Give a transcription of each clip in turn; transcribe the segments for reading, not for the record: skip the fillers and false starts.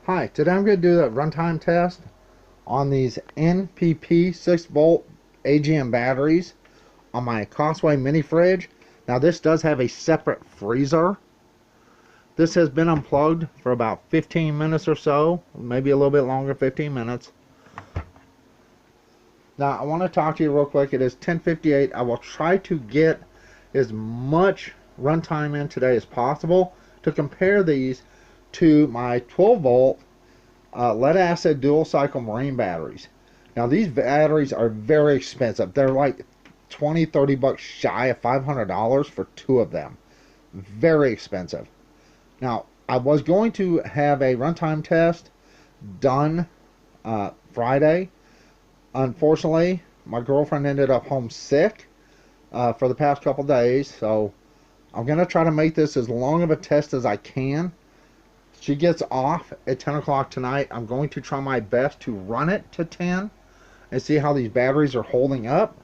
Hi, today I'm going to do the runtime test on these NPP 6-volt AGM batteries on my Costway Mini Fridge. Now this does have a separate freezer. This has been unplugged for about 15 minutes or so, maybe a little bit longer, 15 minutes. Now I want to talk to you real quick. It is 10:58. I will try to get as much runtime in today as possible to compare these to my 12-volt lead acid dual cycle marine batteries. Now these batteries are very expensive. They're like 20-30 bucks shy of $500 for two of them. Very expensive. Now I was going to have a runtime test done Friday. Unfortunately, my girlfriend ended up home sick for the past couple days, so I'm going to try to make this as long of a test as I can. She gets off at 10 o'clock tonight. I'm going to try my best to run it to 10 and see how these batteries are holding up,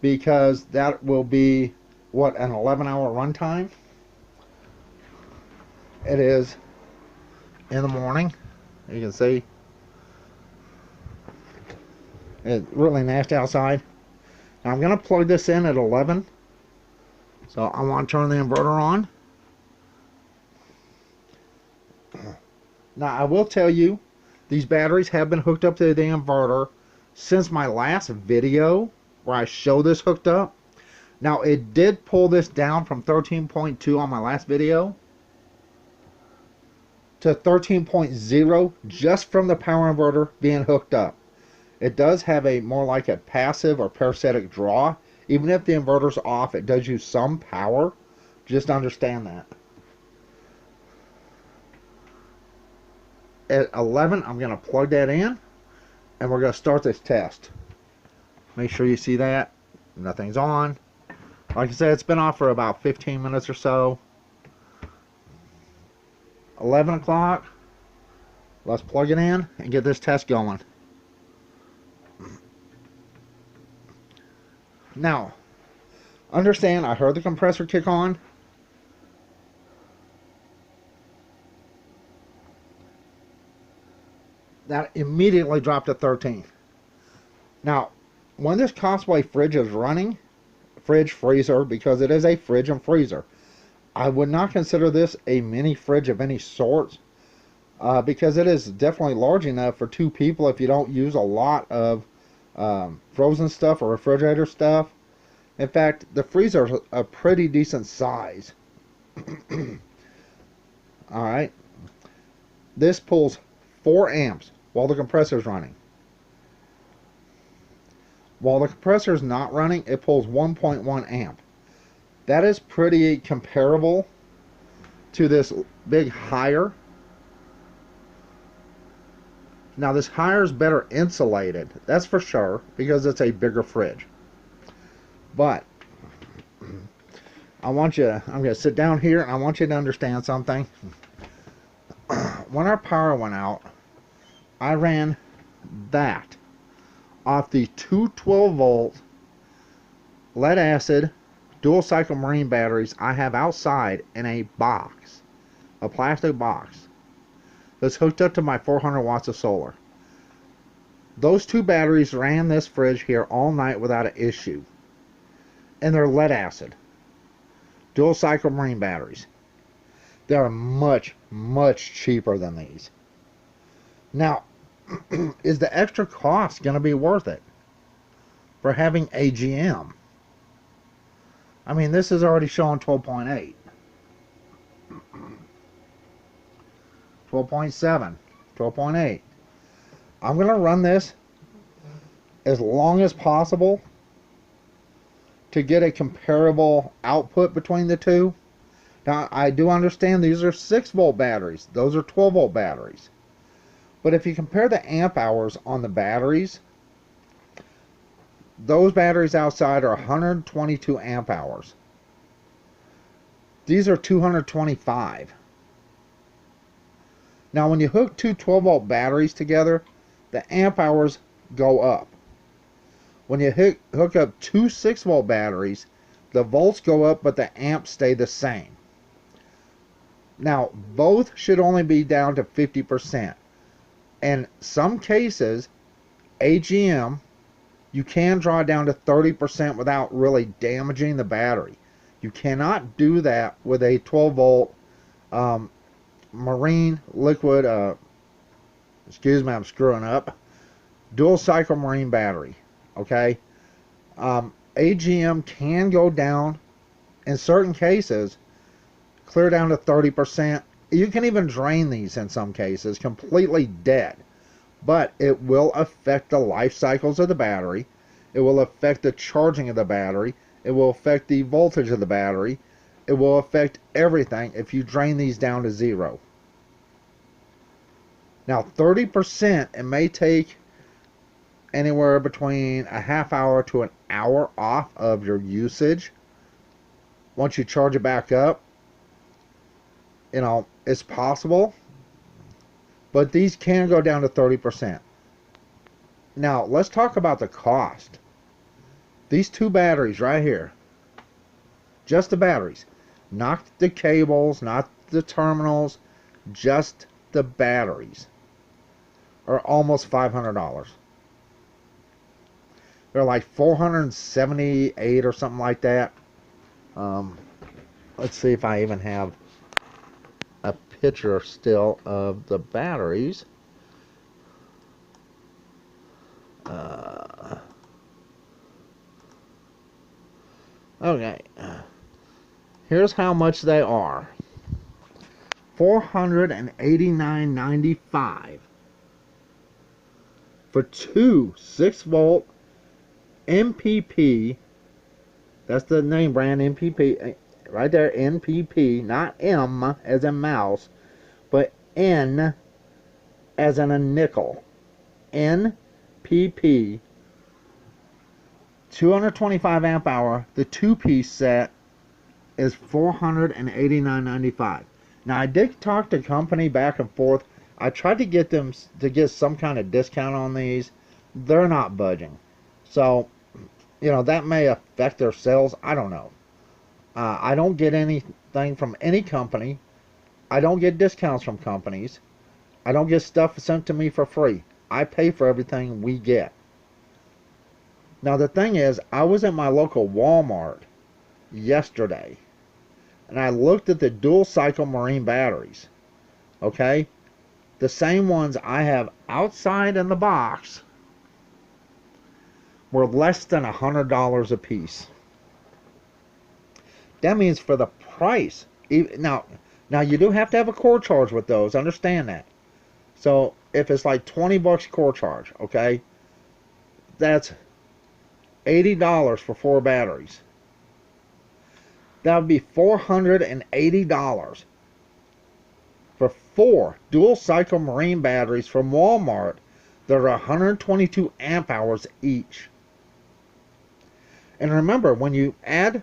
because that will be, what, an 11-hour runtime. It is in the morning. You can see it's really nasty outside. Now I'm going to plug this in at 11. So I want to turn the inverter on. Now I will tell you, these batteries have been hooked up to the inverter since my last video where I show this hooked up. Now it did pull this down from 13.2 on my last video to 13.0 just from the power inverter being hooked up. It does have a more like a passive or parasitic draw. Even if the inverter's off, it does use some power. Just understand that. At 11, I'm going to plug that in, and we're going to start this test. Make sure you see that. Nothing's on. Like I said, it's been off for about 15 minutes or so. 11 o'clock. Let's plug it in and get this test going. Now, understand, I heard the compressor kick on. That immediately dropped to 13. Now, when this Costway fridge is running, freezer, because it is a fridge and freezer, I would not consider this a mini fridge of any sort, because it is definitely large enough for two people if you don't use a lot of frozen stuff or refrigerator stuff. In fact, the freezer is a pretty decent size. Alright. This pulls 4 amps while the compressor is running. While the compressor is not running, it pulls 1.1 amp. That is pretty comparable to this big higher. Now this higher is better insulated, that's for sure, because it's a bigger fridge. But I'm going to sit down here and I want you to understand something. When our power went out, I ran that off the two 12-volt lead acid dual cycle marine batteries I have outside in a box, a plastic box that's hooked up to my 400 watts of solar. Those two batteries ran this fridge here all night without an issue, and they're lead acid dual cycle marine batteries. They're much cheaper than these. Now, is the extra cost going to be worth it for having AGM? I mean, this is already showing 12.8, 12.7, 12.8. I'm going to run this as long as possible to get a comparable output between the two. Now, I do understand these are 6-volt batteries. Those are 12-volt batteries. But if you compare the amp hours on the batteries, those batteries outside are 122 amp hours. These are 225. Now, when you hook two 12-volt batteries together, the amp hours go up. When you hook up two 6-volt batteries, the volts go up, but the amps stay the same. Now, both should only be down to 50%. In some cases, AGM, you can draw down to 30% without really damaging the battery. You cannot do that with a 12 volt marine liquid, excuse me, I'm screwing up, dual cycle marine battery. Okay, AGM can go down in certain cases, clear down to 30%. You can even drain these in some cases completely dead, but it will affect the life cycles of the battery. It will affect the charging of the battery. It will affect the voltage of the battery. It will affect everything if you drain these down to zero. Now 30%, it may take anywhere between a half hour to an hour off of your usage. Once you charge it back up, you know, it's possible, but these can go down to 30%. Now let's talk about the cost. These two batteries right here, just the batteries, not the cables, not the terminals, just the batteries, are almost $500. They're like 478 or something like that. Let's see if I even have a picture still of the batteries. Okay, here's how much they are. $489.95 for two 6 volt NPP. That's the name brand, NPP. Right there, NPP. Not M as in mouse, but N as in a nickel. NPP. 225 amp hour. The 2-piece set is $489.95. Now I did talk to company back and forth. I tried to get them to get some kind of discount on these. They're not budging. So, you know, that may affect their sales. I don't know. I don't get anything from any company. I don't get discounts from companies. I don't get stuff sent to me for free. I pay for everything we get. Now the thing is, I was at my local Walmart yesterday, and I looked at the Duel Cycle Marine Batteries. Okay? The same ones I have outside in the box were less than $100 a piece. That means for the price, now you do have to have a core charge with those, understand that. So if it's like 20 bucks core charge, okay, that's $80 for 4 batteries. That would be $480 for 4 dual cycle marine batteries from Walmart that are 122 amp hours each. And remember, when you add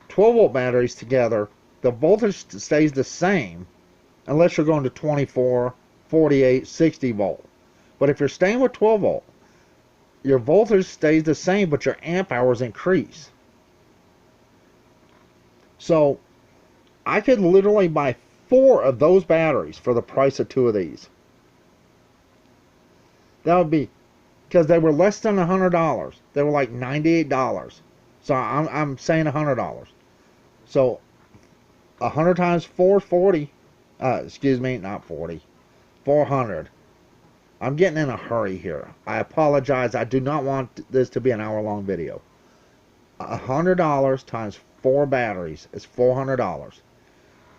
12 volt batteries together, the voltage stays the same unless you're going to 24, 48, 60 volt. But if you're staying with 12 volt, your voltage stays the same, but your amp hours increase. So I could literally buy 4 of those batteries for the price of 2 of these. That would be, because they were less than $100. They were like $98. So I'm saying $100. So 100 times 4 is 40. Excuse me, not 40. 400. I'm getting in a hurry here. I apologize. I do not want this to be an hour-long video. $100 times 4 batteries is $400.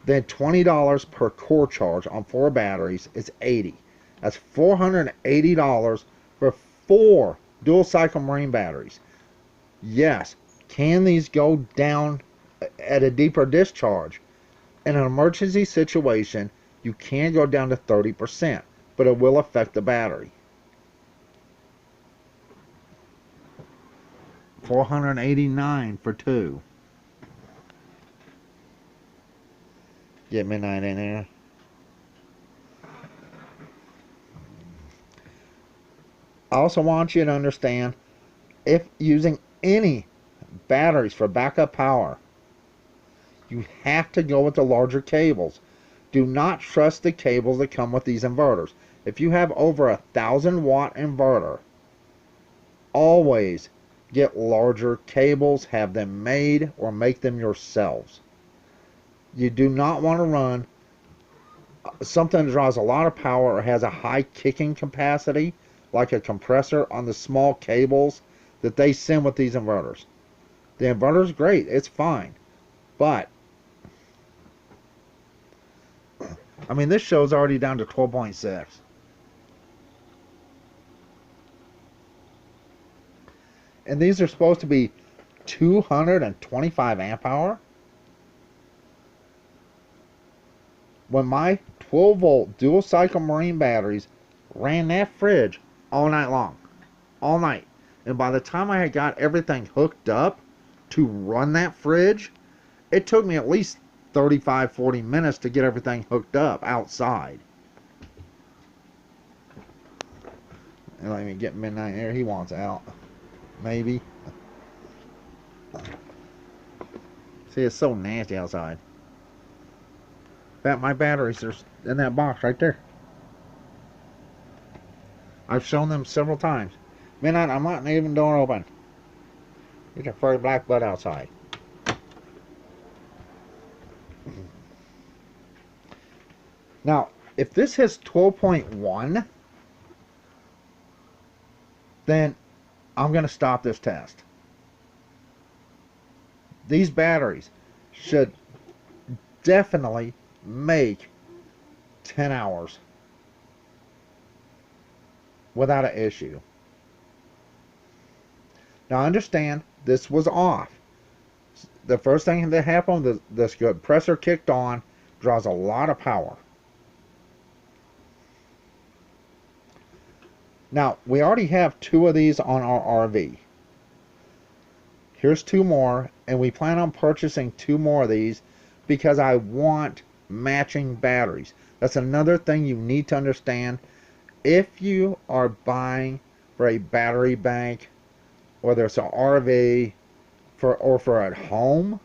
Then $20 per core charge on 4 batteries is $80. That's $480 for 4 dual cycle marine batteries. Yes, can these go down at a deeper discharge? In an emergency situation, you can go down to 30%, but it will affect the battery. $489 for 2. Get midnight in there. I also want you to understand, if using any batteries for backup power, you have to go with the larger cables. Do not trust the cables that come with these inverters. If you have over 1,000-watt inverter, always get larger cables, have them made, or make them yourselves. You do not want to run something that draws a lot of power or has a high kicking capacity, like a compressor, on the small cables that they send with these inverters. The inverter is great, it's fine, but I mean, this show's already down to 12.6. And these are supposed to be 225 amp hour. When my 12 volt dual cycle marine batteries ran that fridge all night long. All night. And by the time I had got everything hooked up to run that fridge, it took me at least 35-40 minutes to get everything hooked up outside. And let me get Midnight Air. He wants out. Maybe. See, it's so nasty outside. In fact, my batteries are in that box right there. I've shown them several times. Midnight, I'm not leaving the door open. Get your furry black butt outside. Now, if this hits 12.1, then I'm going to stop this test. These batteries should definitely make 10 hours without an issue. Now, understand, this was off. The first thing that happened, this compressor kicked on, draws a lot of power. Now, we already have 2 of these on our RV. Here's 2 more, and we plan on purchasing 2 more of these because I want matching batteries. That's another thing you need to understand. If you are buying for a battery bank, whether it's an RV or for at home,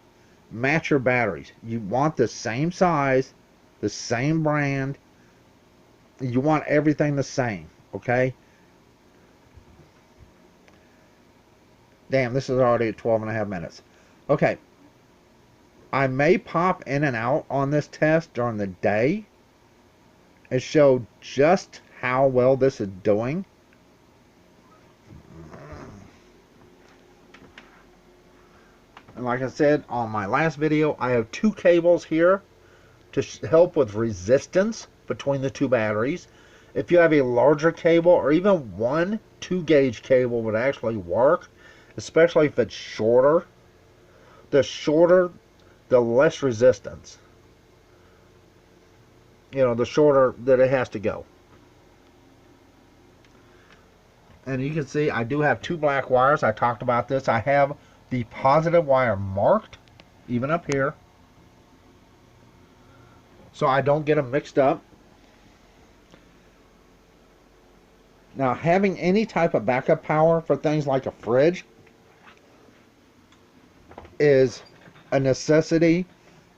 match your batteries. You want the same size, the same brand. You want everything the same, okay? Damn, this is already at 12.5 minutes. Okay. I may pop in and out on this test during the day and show just how well this is doing. And like I said on my last video, I have 2 cables here to help with resistance between the 2 batteries. If you have a larger cable, or even one 2-gauge cable would actually work, especially if it's shorter. The shorter, the less resistance. You know, the shorter that it has to go. And you can see I do have 2 black wires. I talked about this. I have the positive wire marked, even up here, so I don't get them mixed up. Now, having any type of backup power for things like a fridge is a necessity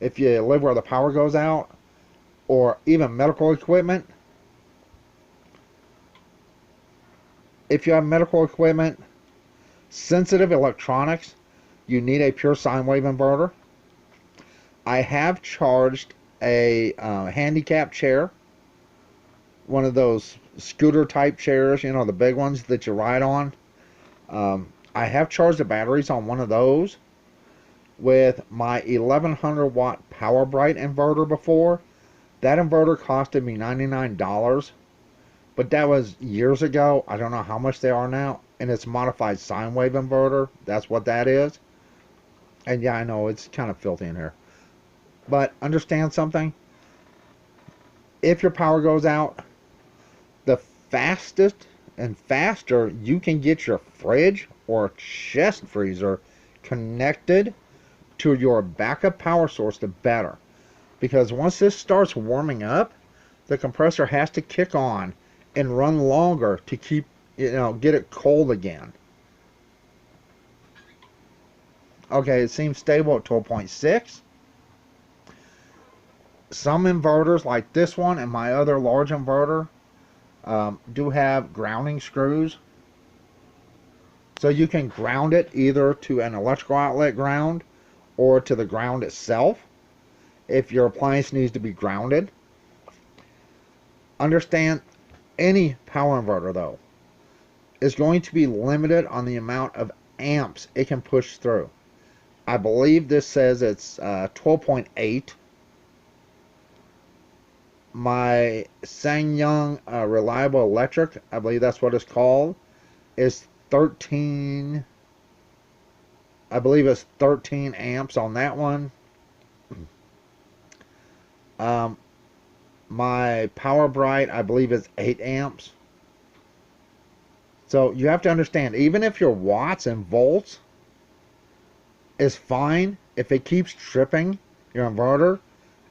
if you live where the power goes out, or even medical equipment. If you have medical equipment, sensitive electronics, you need a pure sine wave inverter. I have charged a handicap chair, one of those scooter type chairs, you know, the big ones that you ride on. I have charged the batteries on one of those with my 1100 watt Power Bright inverter before. That inverter costed me $99, but that was years ago. I don't know how much they are now, and it's modified sine wave inverter. That's what that is. And yeah, I know it's kind of filthy in here, but understand something. If your power goes out, the fastest and faster you can get your fridge or chest freezer connected to your backup power source, the better. Because once this starts warming up, the compressor has to kick on and run longer to keep, you know, get it cold again. Okay, it seems stable at 12.6. Some inverters like this one and my other large inverter do have grounding screws. So you can ground it either to an electrical outlet ground or to the ground itself if your appliance needs to be grounded. Understand, any power inverter though is going to be limited on the amount of amps it can push through. I believe this says it's 12.8. My SsangYong Reliable Electric, I believe that's what it's called, is 13. I believe it's 13 amps on that one. My Power Bright, I believe, is 8 amps. So you have to understand, even if your watts and volts is fine, if it keeps tripping your inverter,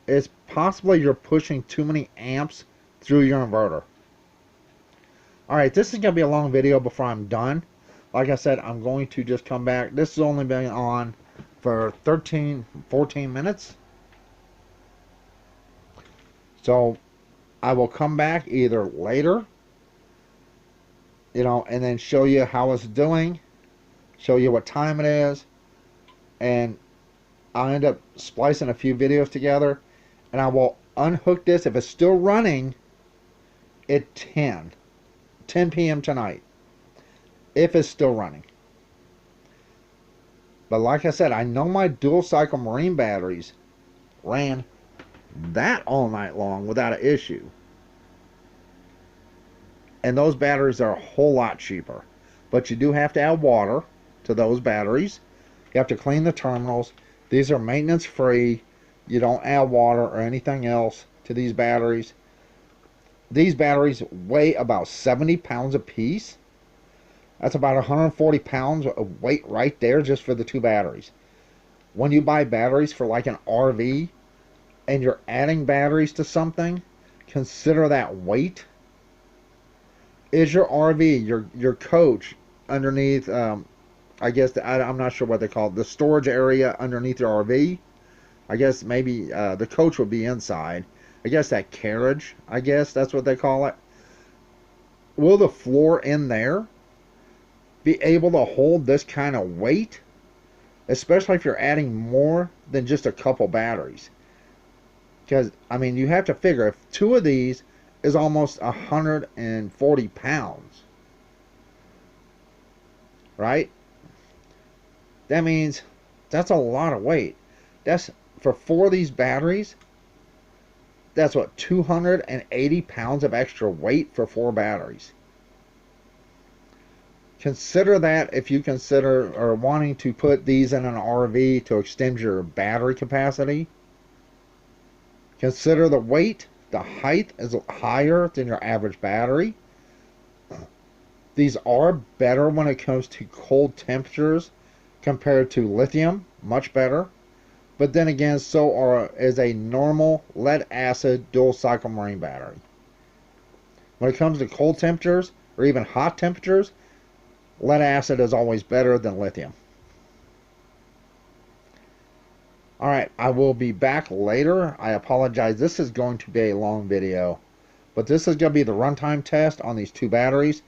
it's possibly you're pushing too many amps through your inverter. Alright, this is going to be a long video before I'm done. Like I said, I'm going to just come back. This has only been on for 13, 14 minutes. So I will come back either later, and then show you how it's doing, show you what time it is, and I'll end up splicing a few videos together, and I will unhook this if it's still running at 10 p.m. tonight, if it's still running. But like I said, I know my Duel Cycle Marine Batteries ran that all night long without an issue. And those batteries are a whole lot cheaper. But you do have to add water to those batteries. You have to clean the terminals. These are maintenance free. You don't add water or anything else to these batteries. These batteries weigh about 70 pounds a piece. That's about 140 pounds of weight right there just for the two batteries. When you buy batteries for like an RV and you're adding batteries to something, consider that weight. Is your RV, your coach underneath, I guess, I'm not sure what they call it, the storage area underneath your RV? I guess maybe the coach would be inside. I guess that carriage, I guess that's what they call it. Will the floor in there be able to hold this kind of weight? Especially if you're adding more than just a couple batteries. Because, I mean, you have to figure, if two of these is almost 140 pounds, right? That means that's a lot of weight. That's for 4 of these batteries. That's what, 280 pounds of extra weight for 4 batteries. Consider that if you consider or wanting to put these in an RV to extend your battery capacity. Consider the weight. The height is higher than your average battery. These are better when it comes to cold temperatures compared to lithium, much better. But then again, so is a normal lead acid dual cycle marine battery. When it comes to cold temperatures or even hot temperatures, lead acid is always better than lithium. Alright, I will be back later. I apologize. This is going to be a long video. But this is going to be the runtime test on these 2 batteries.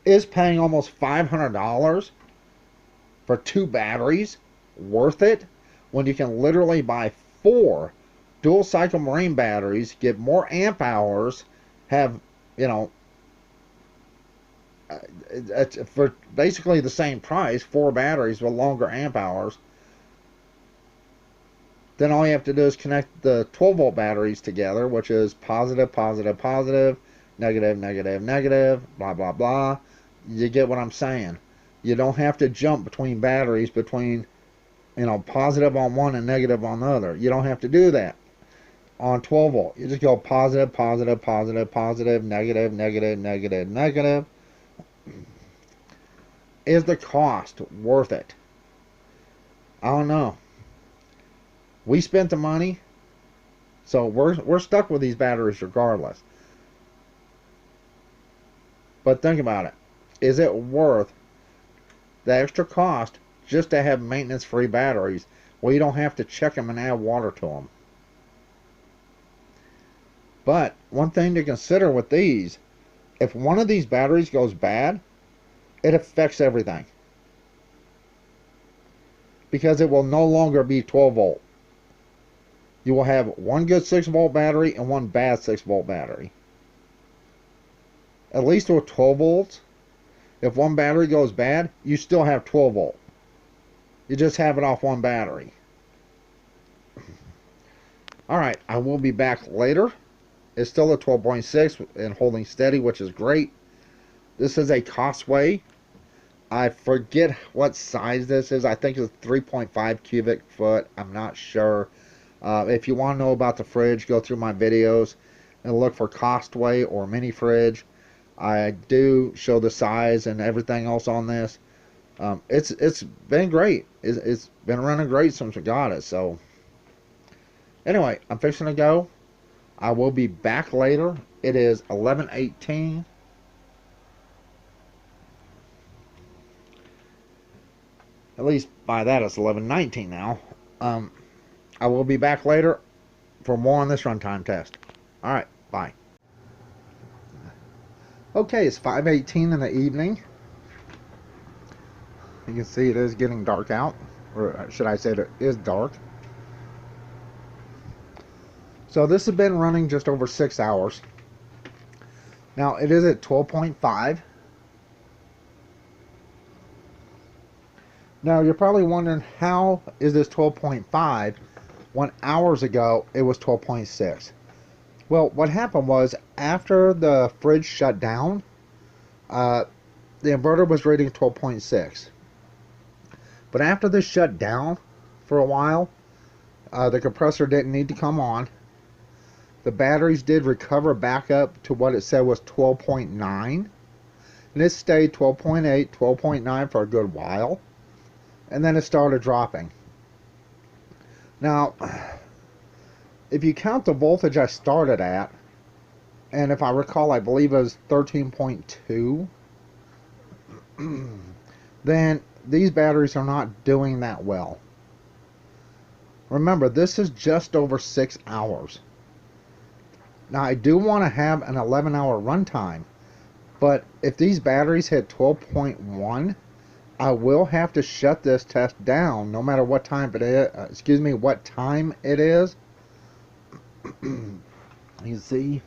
Is paying almost $500 for 2 batteries worth it when you can literally buy 4 dual cycle marine batteries, get more amp hours, have, for basically the same price, 4 batteries with longer amp hours. Then all you have to do is connect the 12 volt batteries together, which is positive, positive, positive, negative, negative, negative, blah, blah, blah. You get what I'm saying. You don't have to jump between batteries between, positive on one and negative on the other. You don't have to do that on 12 volt. You just go positive, positive, positive, positive, negative, negative, negative, negative. Is the cost worth it? I don't know. We spent the money, so we're stuck with these batteries regardless. But think about it. Is it worth the extra cost just to have maintenance-free batteries where you don't have to check them and add water to them? But one thing to consider with these, if one of these batteries goes bad, it affects everything, because it will no longer be 12 volt. You will have one good 6 volt battery and one bad 6 volt battery. At least with 12 volts, if one battery goes bad, you still have 12 volt. You just have it off one battery. Alright, I will be back later. It's still at 12.6 and holding steady, which is great. This is a Costway. I forget what size this is. I think it's 3.5 cubic foot. I'm not sure. If you want to know about the fridge, go through my videos and look for Costway or Mini Fridge. I do show the size and everything else on this. It's been great. It's been running great since we got it. So anyway, I'm fixing to go. I will be back later. It is 11:18. At least by that it's 11:19 now. I will be back later for more on this runtime test. Alright, bye. Okay, it's 5:18 in the evening. You can see it is getting dark out. Or should I say it is dark. So this has been running just over 6 hours. Now it is at 12.5. Now you're probably wondering, how is this 12.5 when hours ago it was 12.6? Well, what happened was, after the fridge shut down, the inverter was reading 12.6. But after this shut down for a while, the compressor didn't need to come on. The batteries did recover back up to what it said was 12.9. And it stayed 12.8, 12.9 for a good while. And then it started dropping. Now, if you count the voltage I started at, and if I recall, I believe it was 13.2, then these batteries are not doing that well. Remember, this is just over 6 hours. Now, I do want to have an 11-hour runtime, but if these batteries hit 12.1, I will have to shut this test down, no matter what time it is. What time it is. You see,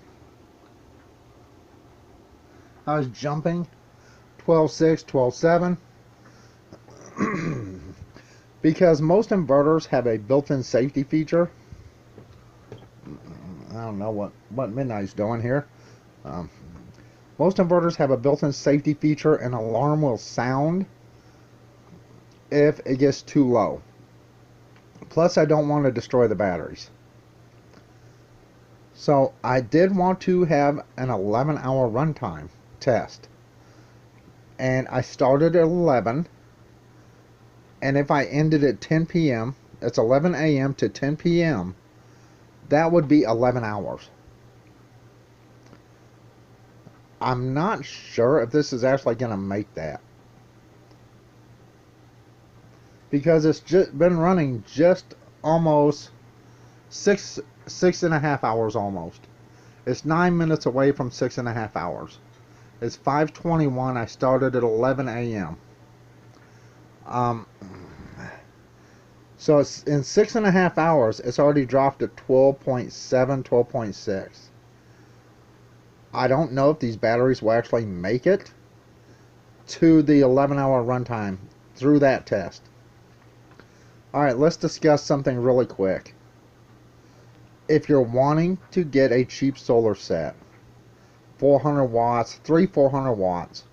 I was jumping 12.6, 12.7, because most inverters have a built-in safety feature. I don't know what Midnight's doing here. Most inverters have a built-in safety feature. An alarm will sound if it gets too low. Plus, I don't want to destroy the batteries. So I did want to have an 11-hour runtime test, and I started at 11, and if I ended at 10 p.m., it's 11 a.m. to 10 p.m., that would be 11 hours. I'm not sure if this is actually going to make that, because it's just been running just almost six and a half hours almost. It's 9 minutes away from 6.5 hours. It's 5:21. I started at 11 a.m. So it's in 6.5 hours, it's already dropped to 12.7, 12.6. I don't know if these batteries will actually make it to the 11-hour runtime through that test. Alright, let's discuss something really quick. If you're wanting to get a cheap solar set, 400 watts, 400 watts,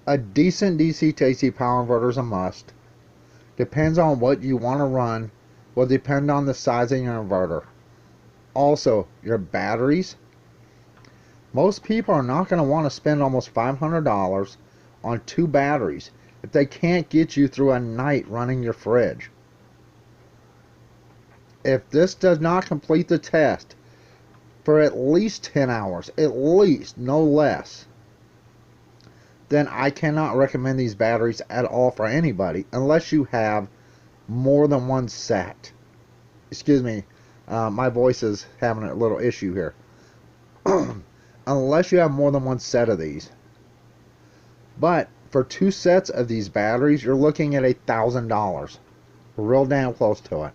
a decent DC to AC power inverter is a must. Depends on what you want to run, will depend on the size of your inverter. Also, your batteries. Most people are not going to want to spend almost $500 on 2 batteries if they can't get you through a night running your fridge. If this does not complete the test for at least 10 hours, at least, no less, then I cannot recommend these batteries at all for anybody, unless you have more than one set. Excuse me, my voice is having a little issue here. unless you have more than one set of these. But for 2 sets of these batteries, you're looking at $1,000. Real damn close to it.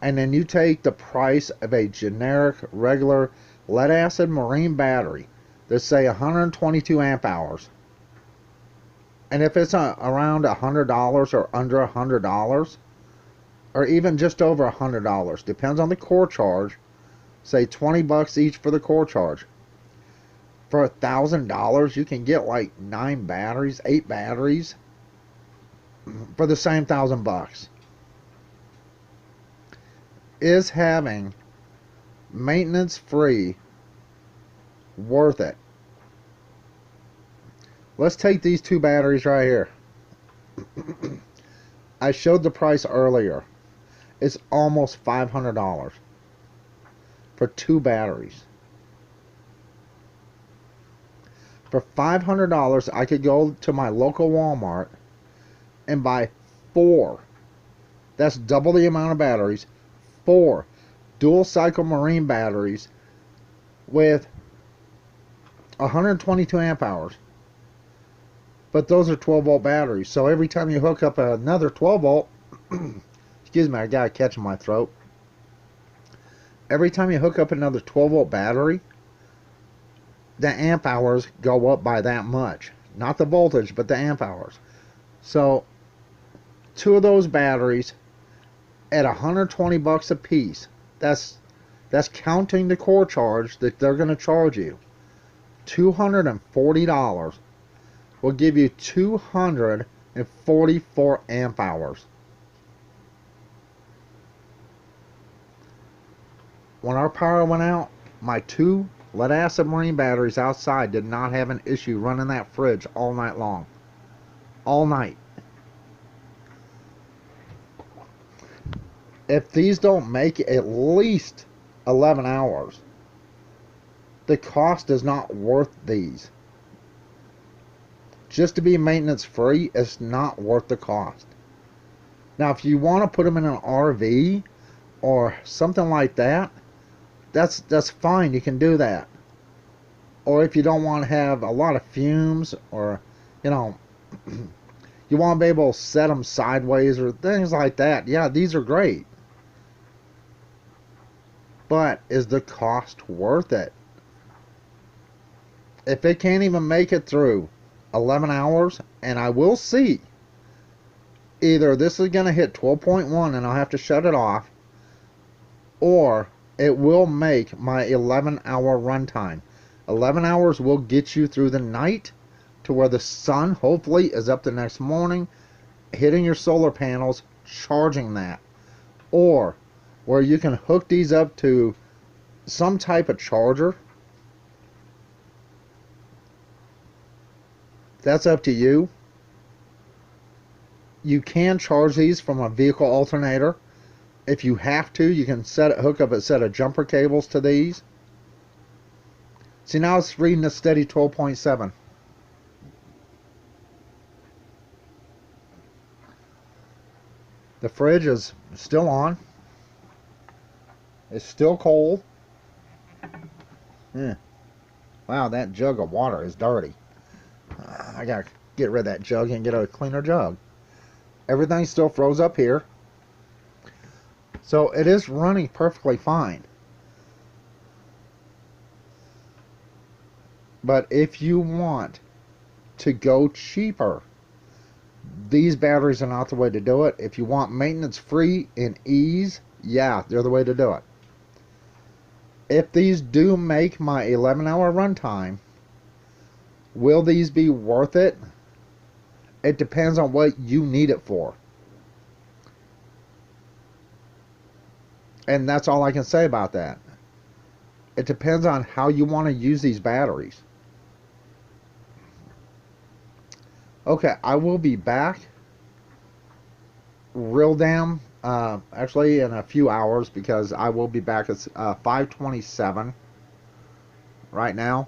And then you take the price of a generic, regular lead acid marine battery that's say 122 amp hours. And if it's around $100 or under $100, or even just over $100, depends on the core charge, say 20 bucks each for the core charge. For $1,000, you can get like 9 batteries, 8 batteries for the same 1,000 bucks. Is having maintenance free worth it? Let's take these 2 batteries right here. I showed the price earlier. It's almost $500 for 2 batteries. For $500, I could go to my local Walmart and buy 4. That's double the amount of batteries. 4 Duel Cycle Marine Batteries with 122 amp hours. But those are 12 volt batteries. So every time you hook up another 12 volt, excuse me, I got a catch in my throat. Every time you hook up another 12 volt battery, the amp hours go up by that much. Not the voltage, but the amp hours. So 2 of those batteries at 120 bucks a piece. That's counting the core charge that they're going to charge you. $240 will give you 244 amp hours. When our power went out, my 2 lead acid marine batteries outside did not have an issue running that fridge all night long. All night. If these don't make at least 11 hours, the cost is not worth these. Just to be maintenance free, it's not worth the cost. Now, if you want to put them in an RV or something like that, that's fine. You can do that. Or if you don't want to have a lot of fumes, or you know, you want to be able to set them sideways or things like that, yeah, these are great. But is the cost worth it? If it can't even make it through 11 hours, and I will see, either this is going to hit 12.1 and I'll have to shut it off, or it will make my 11-hour runtime. 11 hours will get you through the night to where the sun hopefully is up the next morning, hitting your solar panels, charging that. Or where you can hook these up to some type of charger. That's up to you. You can charge these from a vehicle alternator. If you have to, you can hook up a set of jumper cables to these. See, now it's reading a steady 12.7. The fridge is still on. It's still cold. Wow, that jug of water is dirty. I gotta get rid of that jug and get a cleaner jug. Everything still froze up here. So it is running perfectly fine. But if you want to go cheaper, these batteries are not the way to do it. If you want maintenance free and ease, yeah, they're the way to do it. If these do make my 11-hour runtime, will these be worth it? It depends on what you need it for. And that's all I can say about that. It depends on how you want to use these batteries. Okay, I will be back real damn actually in a few hours, because I will be back at 5:27 right now.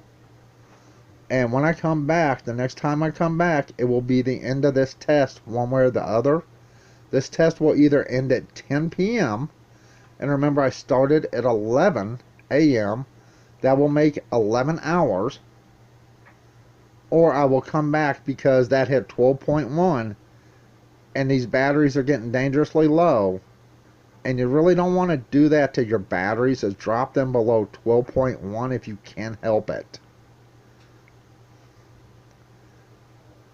And when I come back, the next time I come back, it will be the end of this test one way or the other. This test will either end at 10 p.m. And remember, I started at 11 a.m. that will make 11 hours, or I will come back because that hit 12.1 and these batteries are getting dangerously low, and you really don't want to do that to your batteries, is drop them below 12.1 if you can help it.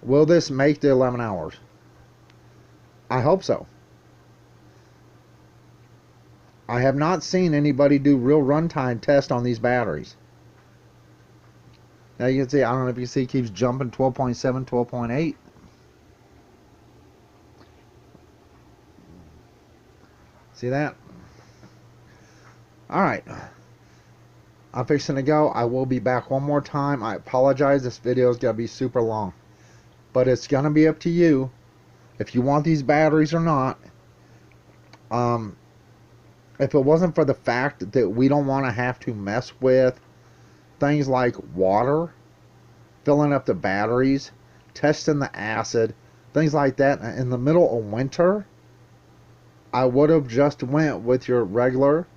Will this make the 11 hours? I hope so. I have not seen anybody do real runtime tests on these batteries. Now you can see, I don't know if you see, it keeps jumping 12.7, 12.8. See that? Alright. I'm fixing to go. I will be back one more time. I apologize. This video is going to be super long. But it's going to be up to you if you want these batteries or not. If it wasn't for the fact that we don't want to have to mess with things like water, filling up the batteries, testing the acid, things like that in the middle of winter, I would have just went with your regular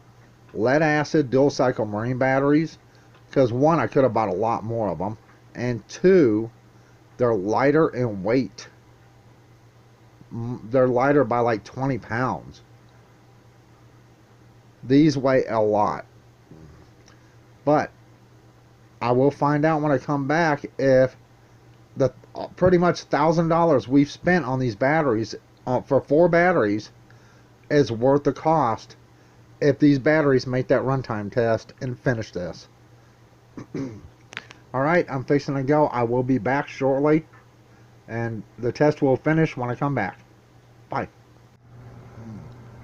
lead acid Duel Cycle Marine batteries, because one, I could have bought a lot more of them, and two, they're lighter in weight. They're lighter by like 20 pounds. These weigh a lot. But I will find out when I come back if the pretty much $1,000 we've spent on these batteries for 4 batteries is worth the cost if these batteries make that runtime test and finish this. Alright, I'm fixing to go. I will be back shortly, and the test will finish when I come back. Bye.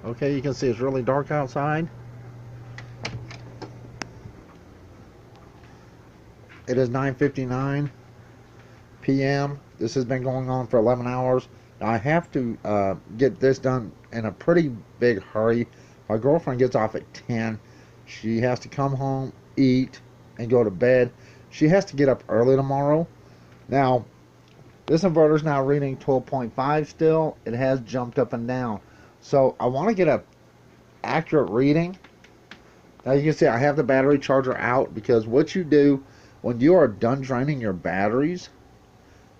Okay, you can see it's really dark outside. It is 9:59 p.m. This has been going on for 11 hours. Now, I have to get this done in a pretty big hurry. My girlfriend gets off at 10. She has to come home, eat, and go to bed. She has to get up early tomorrow. Now, this inverter is now reading 12.5 still. It has jumped up and down. So I want to get a accurate reading. Now you can see I have the battery charger out, because what you do when you are done draining your batteries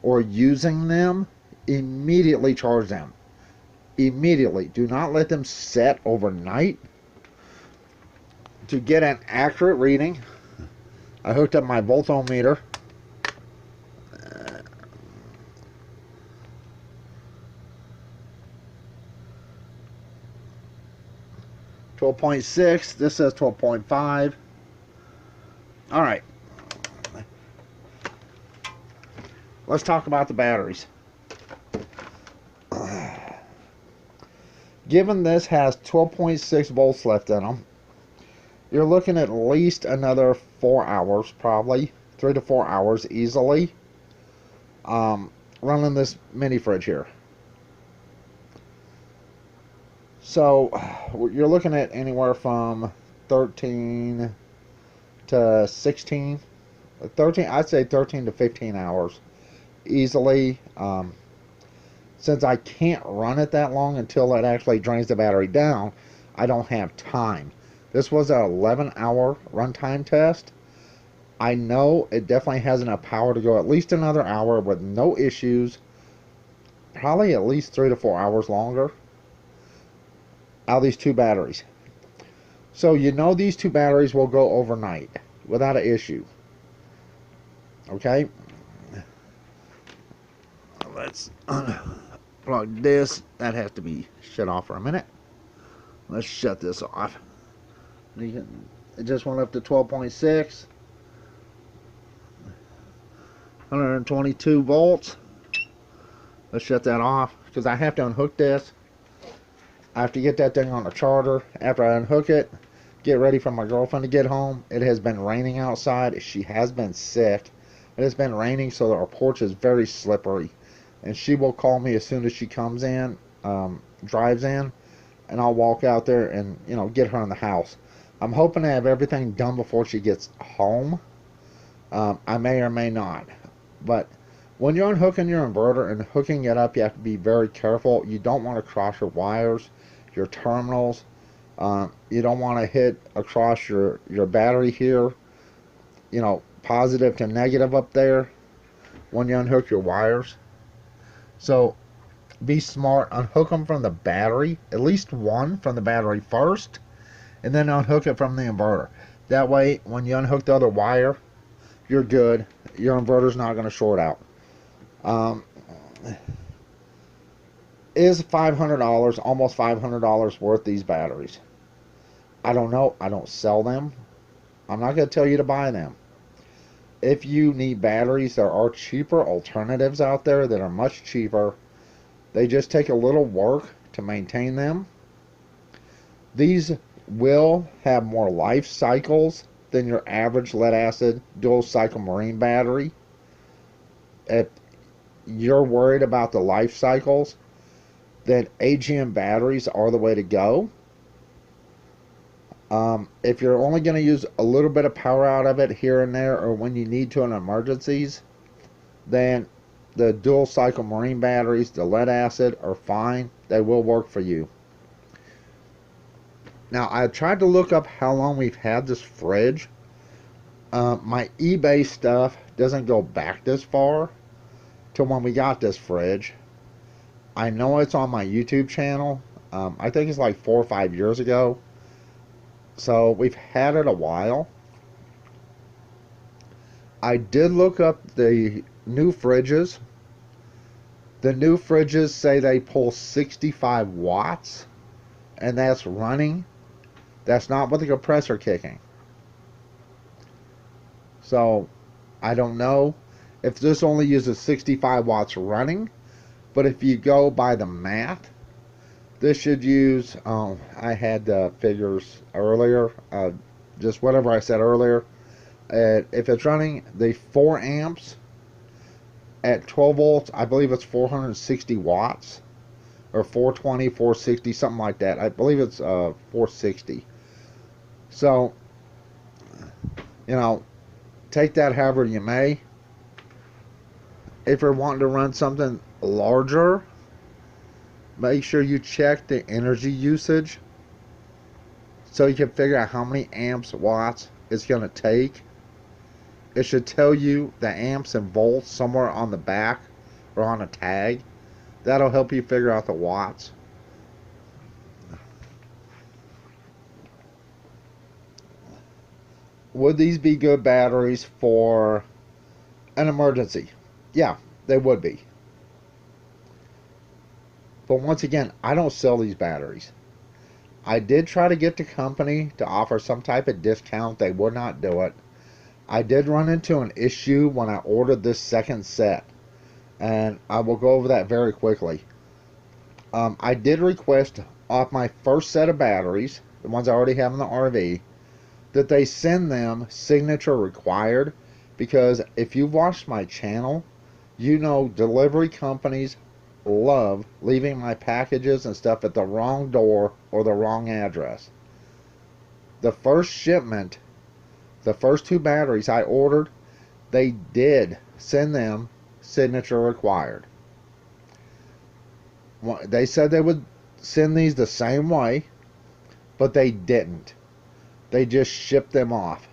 or using them, immediately charge them. Immediately. Do not let them set overnight. To get an accurate reading, I hooked up my Volt Ohm Meter. 12.6. This says 12.5. Alright. Let's talk about the batteries. Given this has 12.6 volts left in them, you're looking at least another 4 hours, probably 3 to 4 hours easily, running this mini fridge here. So you're looking at anywhere from 13 to 16, 13. I'd say 13 to 15 hours easily. Since I can't run it that long until it actually drains the battery down, I don't have time. This was an 11-hour runtime test. I know it definitely has enough power to go at least another hour with no issues. Probably at least 3 to 4 hours longer out of these 2 batteries. So you know these 2 batteries will go overnight without an issue. Okay? Let's unplug this. That has to be shut off for a minute. Let's shut this off. It just went up to 12.6. 122 volts. Let's shut that off, because I have to unhook this. I have to get that thing on the charger. After I unhook it, get ready for my girlfriend to get home. It has been raining outside. She has been sick. It has been raining, so our porch is very slippery. And she will call me as soon as she comes in, drives in, and I'll walk out there and, get her in the house. I'm hoping to have everything done before she gets home. I may or may not. But when you're unhooking your inverter and hooking it up, you have to be very careful. You don't want to cross your wires, your terminals. You don't want to hit across your battery here. you know, positive to negative up there when you unhook your wires. So be smart, unhook them from the battery, at least one from the battery first, and then unhook it from the inverter. That way, when you unhook the other wire, you're good. Your inverter's not going to short out. Um, is $500, almost $500 worth these batteries? I don't know. I don't sell them. I'm not going to tell you to buy them. If you need batteries, there are cheaper alternatives out there that are much cheaper. They just take a little work to maintain them. These will have more life cycles than your average lead acid dual cycle marine battery. If you're worried about the life cycles, then AGM batteries are the way to go. If you're only going to use a little bit of power out of it here and there, or when you need to in emergencies, then the dual cycle marine batteries, the lead acid, are fine. They will work for you. Now, I tried to look up how long we've had this fridge. My eBay stuff doesn't go back this far to when we got this fridge. I know it's on my YouTube channel. I think it's like 4 or 5 years ago. So we've had it a while. I did look up the new fridges. The new fridges say they pull 65 watts, and that's running. That's not with the compressor kicking. So I don't know if this only uses 65 watts running, but if you go by the math, this should use, I had the figures earlier, just whatever I said earlier. If it's running the 4 amps at 12 volts, I believe it's 460 watts, or 420, 460, something like that. I believe it's 460. So, you know, take that however you may. If you're wanting to run something larger, make sure you check the energy usage so you can figure out how many amps, watts it's going to take. It should tell you the amps and volts somewhere on the back or on a tag. That'll help you figure out the watts. Would these be good batteries for an emergency? Yeah, they would be. But once again, I don't sell these batteries. I did try to get the company to offer some type of discount. They would not do it. I did run into an issue when I ordered this second set, and I will go over that very quickly. I did request off my first set of batteries, the ones I already have in the RV, that they send them signature required, because if you've watched my channel, you know delivery companies love leaving my packages and stuff at the wrong door or the wrong address. The first shipment, the first 2 batteries I ordered, they did send them signature required. They said they would send these the same way, but they didn't. They just shipped them off.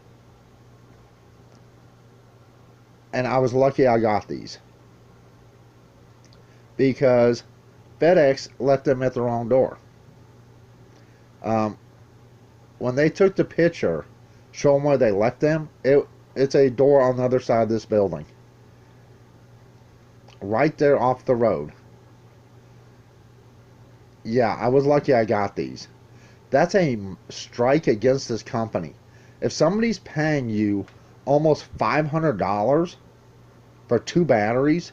And I was lucky I got these, because FedEx left them at the wrong door. When they took the picture showing where they left them, it's a door on the other side of this building, right there off the road. Yeah, I was lucky I got these. That's a strike against this company. If somebody's paying you almost $500 for 2 batteries,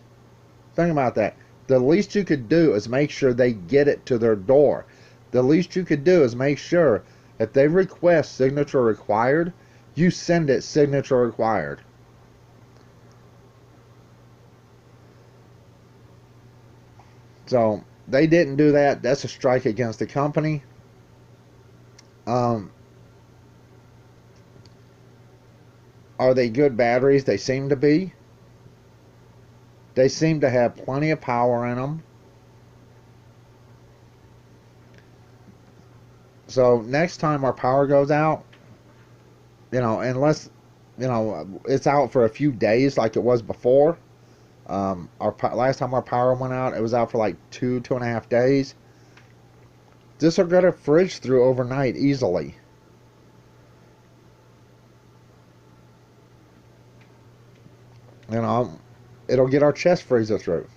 think about that. The least you could do is make sure they get it to their door. The least you could do is make sure if they request signature required, you send it signature required. So they didn't do that. That's a strike against the company. Are they good batteries? They seem to be. They seem to have plenty of power in them. So next time our power goes out, you know, unless you know, it's out for a few days like it was before. Last time our power went out, it was out for like 2.5 days. This will get a fridge through overnight easily. You know, it'll get our chest freezer through.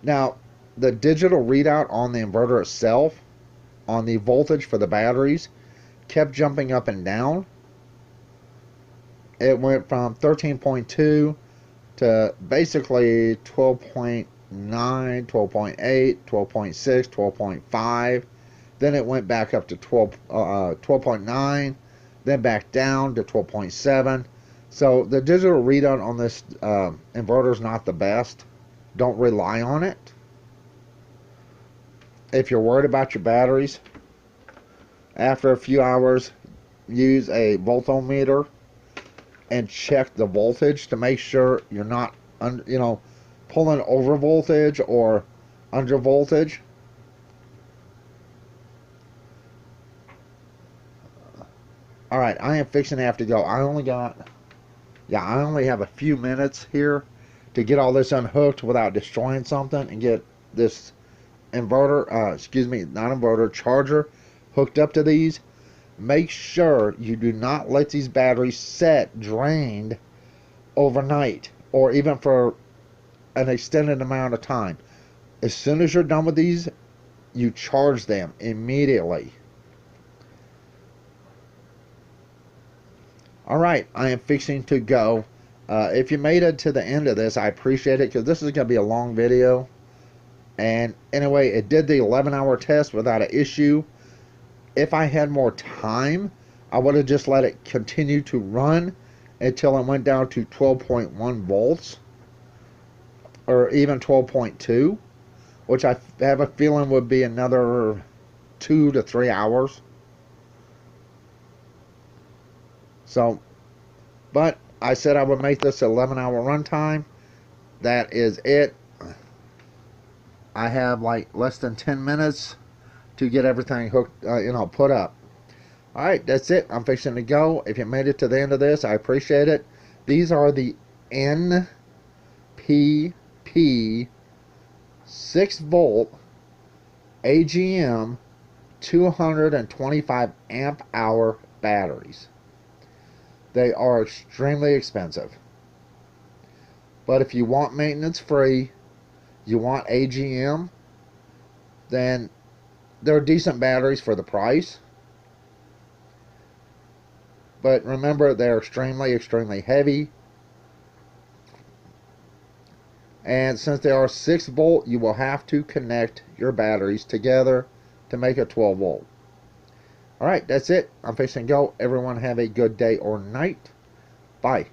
Now, the digital readout on the inverter itself, on the voltage for the batteries, kept jumping up and down. It went from 13.2 to basically 12.9, 12.8, 12.6, 12.5. Then it went back up to 12.9, then back down to 12.7. So the digital readout on this inverter is not the best. Don't rely on it. If you're worried about your batteries, after a few hours, use a Volt Ohm Meter and check the voltage to make sure you're not, pulling over voltage or under voltage. All right, I am fixing to have to go. I only have a few minutes here to get all this unhooked without destroying something and get this inverter, not inverter, charger hooked up to these. Make sure you do not let these batteries set drained overnight or even for an extended amount of time. As soon as you're done with these, you charge them immediately. Alright, I am fixing to go. If you made it to the end of this, I appreciate it, because this is going to be a long video. And anyway, it did the 11-hour test without an issue. If I had more time, I would have just let it continue to run until it went down to 12.1 volts or even 12.2, which I have a feeling would be another 2 to 3 hours. So, but I said I would make this 11-hour runtime. That is it. I have like less than 10 minutes to get everything hooked, put up. Alright, that's it. I'm fixing to go. If you made it to the end of this, I appreciate it. These are the NPP 6-volt AGM 225 amp hour batteries. They are extremely expensive. But if you want maintenance free, you want AGM, then they're decent batteries for the price. But remember, they're extremely, extremely heavy. And since they are 6 volt, you will have to connect your batteries together to make a 12 volt. Alright, that's it. I'm fixing to go. Everyone have a good day or night. Bye.